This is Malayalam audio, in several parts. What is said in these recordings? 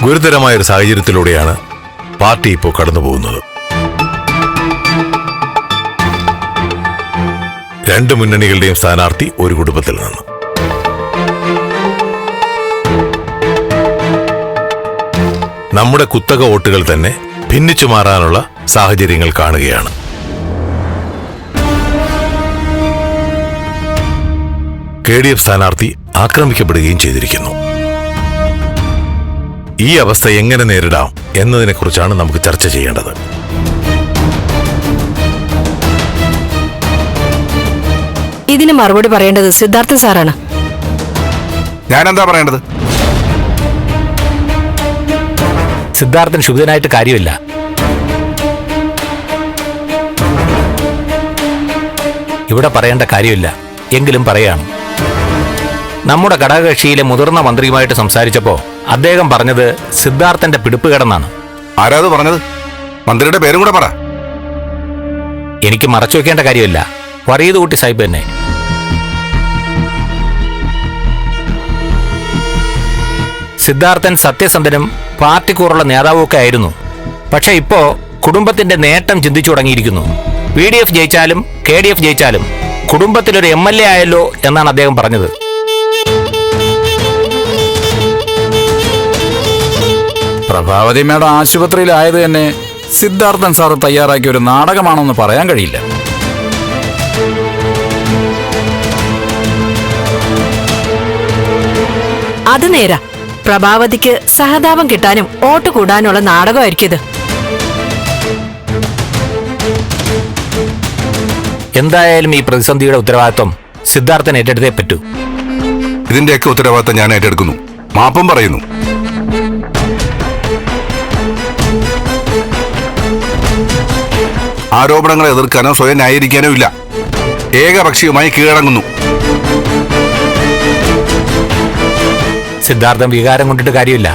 ഗുരുതരമായൊരു സാഹചര്യത്തിലൂടെയാണ് പാർട്ടി ഇപ്പോൾ കടന്നുപോകുന്നത്. രണ്ട് മുന്നണികളുടെയും സ്ഥാനാർത്ഥി ഒരു കുടുംബത്തിൽ നിന്ന്. നമ്മുടെ കുത്തക വോട്ടുകൾ തന്നെ ഭിന്നിച്ചു മാറാനുള്ള സാഹചര്യങ്ങൾ കാണുകയാണ്. KDF സ്ഥാനാർത്ഥി ആക്രമിക്കപ്പെടുകയും ചെയ്തിരിക്കുന്നു. ഈ അവസ്ഥ എങ്ങനെ നേരിടാം എന്നതിനെക്കുറിച്ചാണ് നമുക്ക് ചർച്ച ചെയ്യേണ്ടത്. ഇതിന് മറുപടി പറയേണ്ടത് സിദ്ധാർത്ഥൻ സാറാണ്. ഞാനെന്താ പറയേണ്ടത്? സിദ്ധാർത്ഥൻ ക്ഷുഭിതനായിട്ട് കാര്യമില്ല. ഇവിടെ പറയേണ്ട കാര്യമില്ല, എങ്കിലും പറയാണ്. നമ്മുടെ ഘടകകക്ഷിയിലെ മുതിർന്ന മന്ത്രിയുമായിട്ട് സംസാരിച്ചപ്പോ അദ്ദേഹം പറഞ്ഞത് സിദ്ധാർത്ഥന്റെ പിടിപ്പുകേടെന്നാണ്. ആരാത് പറഞ്ഞത്? മന്ത്രിയുടെ പേരും കൂടെ പറ. എനിക്ക് മറച്ചു വെക്കേണ്ട കാര്യമില്ല, വറീദ് കുട്ടി സാഹിബ് തന്നെ. സിദ്ധാർത്ഥൻ സത്യസന്ധനും പാർട്ടിക്കൂറുള്ള നേതാവൊക്കെ ആയിരുന്നു. പക്ഷെ ഇപ്പോ കുടുംബത്തിന്റെ നേട്ടം ചിന്തിച്ചു തുടങ്ങിയിരിക്കുന്നു. PDF ജയിച്ചാലും KDF ജയിച്ചാലും കുടുംബത്തിലൊരു MLA ആയല്ലോ എന്നാണ് അദ്ദേഹം പറഞ്ഞത്. പ്രഭാവതി മേഡം ആശുപത്രിയിലായത് തന്നെ സിദ്ധാർത്ഥൻ സാർ തയ്യാറാക്കിയ ഒരു നാടകമാണെന്ന് പറയാൻ കഴിയില്ല. അത് നേരാ. പ്രഭാവതിക്ക് സഹതാപം കിട്ടാനും വോട്ട് കൂടാനുള്ള നാടകമായിരിക്കും ഇത്. എന്തായാലും ഈ പ്രതിസന്ധിയുടെ ഉത്തരവാദിത്വം സിദ്ധാർത്ഥൻ ഏറ്റെടുത്തേ പറ്റൂ. ഇതിന്റെയൊക്കെ ഉത്തരവാദിത്തം ഞാൻ ഏറ്റെടുക്കുന്നു, മാപ്പും പറയുന്നു. ആരോപണങ്ങളെ എതിർക്കാനോ സ്വയം ന്യായീകരിക്കാനോ ഇല്ല. ഏകപക്ഷീയമായി കീഴടങ്ങുന്നു. സിദ്ധാർത്ഥൻ വികാരം കൊണ്ടിട്ട് കാര്യമില്ല.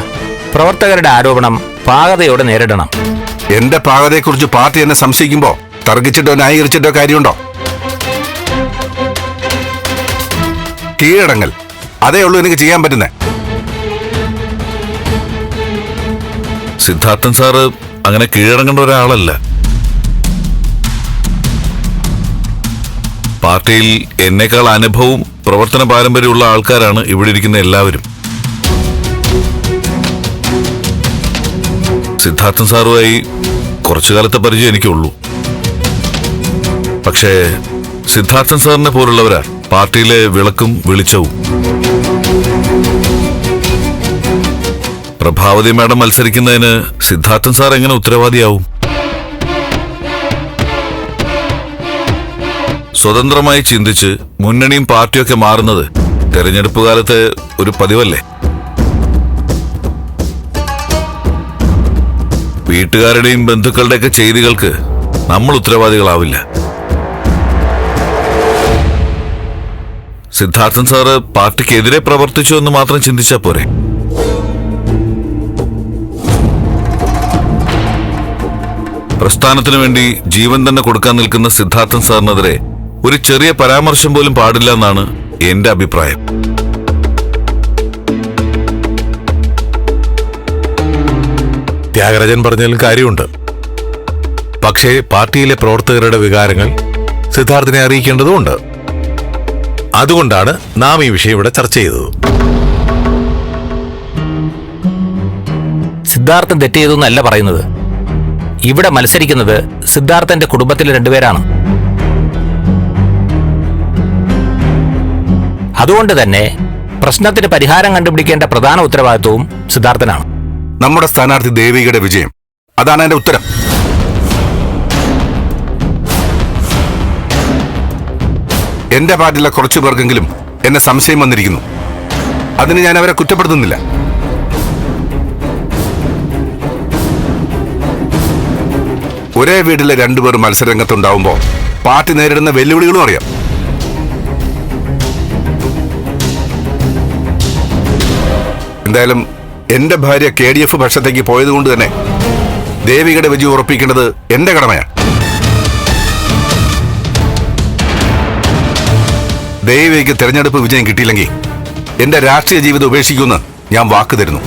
പ്രവർത്തകരുടെ ആരോപണം പാകതയോടെ നേരിടണം. എന്റെ പാകതയെക്കുറിച്ച് പാർട്ടി എന്നെ സംശയിക്കുമ്പോ തർക്കിച്ചിട്ടോ ന്യായീകരിച്ചിട്ടോ കാര്യമുണ്ടോ? കീഴടങ്ങൽ അതേ ഉള്ളൂ എനിക്ക് ചെയ്യാൻ പറ്റുന്നേ. സിദ്ധാർത്ഥൻ സാറ് അങ്ങനെ കീഴടങ്ങേണ്ട ഒരാളല്ല. പാർട്ടിയിൽ എന്നേക്കാൾ അനുഭവവും പ്രവർത്തന പാരമ്പര്യമുള്ള ആൾക്കാരാണ് ഇവിടെ ഇരിക്കുന്ന എല്ലാവരും. സിദ്ധാർത്ഥൻ സാറുമായി കുറച്ചു കാലത്തെ പരിചയം എനിക്കുള്ളൂ. പക്ഷേ സിദ്ധാർത്ഥൻ സാറിനെ പോലുള്ളവരാ പാർട്ടിയിലെ വിളക്കും വെളിച്ചവും. പ്രഭാവതി മാഡം മത്സരിക്കുന്നതിന് സിദ്ധാർത്ഥൻ സാർ എങ്ങനെ ഉത്തരവാദിയാവും? സ്വതന്ത്രമായി ചിന്തിച്ച് മുന്നണിയും പാർട്ടിയൊക്കെ മാറുന്നത് തെരഞ്ഞെടുപ്പ് കാലത്ത് ഒരു പതിവല്ലേ? വീട്ടുകാരുടെയും ബന്ധുക്കളുടെയൊക്കെ ചെയ്തികൾക്ക് നമ്മൾ ഉത്തരവാദികളാവില്ല. സിദ്ധാർത്ഥൻ സാറ് പാർട്ടിക്കെതിരെ പ്രവർത്തിച്ചു എന്ന് മാത്രം ചിന്തിച്ചാൽ പോരെ? പ്രസ്ഥാനത്തിനു വേണ്ടി ജീവൻ തന്നെ കൊടുക്കാൻ നിൽക്കുന്ന സിദ്ധാർത്ഥൻ സാറിനെതിരെ ഒരു ചെറിയ പരാമർശം പോലും പാടില്ല എന്നാണ് എന്റെ അഭിപ്രായം. ത്യാഗരാജൻ പറഞ്ഞതിലും കാര്യമുണ്ട്. പക്ഷേ പാർട്ടിയിലെ പ്രവർത്തകരുടെ വികാരങ്ങൾ സിദ്ധാർത്ഥിനെ അറിയിക്കേണ്ടതുണ്ട്. അതുകൊണ്ടാണ് നാം ഈ വിഷയം ഇവിടെ ചർച്ച ചെയ്തത്. സിദ്ധാർത്ഥൻ തെറ്റ് ചെയ്തെന്നല്ല പറയുന്നത്. ഇവിടെ മത്സരിക്കുന്നത് സിദ്ധാർത്ഥന്റെ കുടുംബത്തിലെ രണ്ടുപേരാണ്. അതുകൊണ്ട് തന്നെ പ്രശ്നത്തിന് പരിഹാരം കണ്ടുപിടിക്കേണ്ട പ്രധാന ഉത്തരവാദിത്വവും സിദ്ധാർത്ഥനാണ്. നമ്മുടെ സ്ഥാനാർത്ഥി ദേവികയുടെ വിജയം, അതാണ് എന്റെ ഉത്തരം. എന്റെ പാർട്ടിയിലെ കുറച്ചു പേർക്കെങ്കിലും എന്നെ സംശയം വന്നിരിക്കുന്നു. അതിന് ഞാൻ അവരെ കുറ്റപ്പെടുത്തുന്നില്ല. ഒരേ വീട്ടിലെ രണ്ടുപേർ മത്സരരംഗത്തുണ്ടാവുമ്പോ പാർട്ടി നേരിടുന്ന വെല്ലുവിളികളും അറിയാം. എന്തായാലും എന്റെ ഭാര്യ KDF പക്ഷത്തേക്ക് പോയതുകൊണ്ട് തന്നെ ദേവികയുടെ വിജയം ഉറപ്പിക്കേണ്ടത് എന്റെ കടമയാണ്. ദേവികയ്ക്ക് തെരഞ്ഞെടുപ്പ് വിജയം കിട്ടിയില്ലെങ്കിൽ എന്റെ രാഷ്ട്രീയ ജീവിതം ഉപേക്ഷിക്കുമെന്ന് ഞാൻ വാക്ക് തരുന്നു.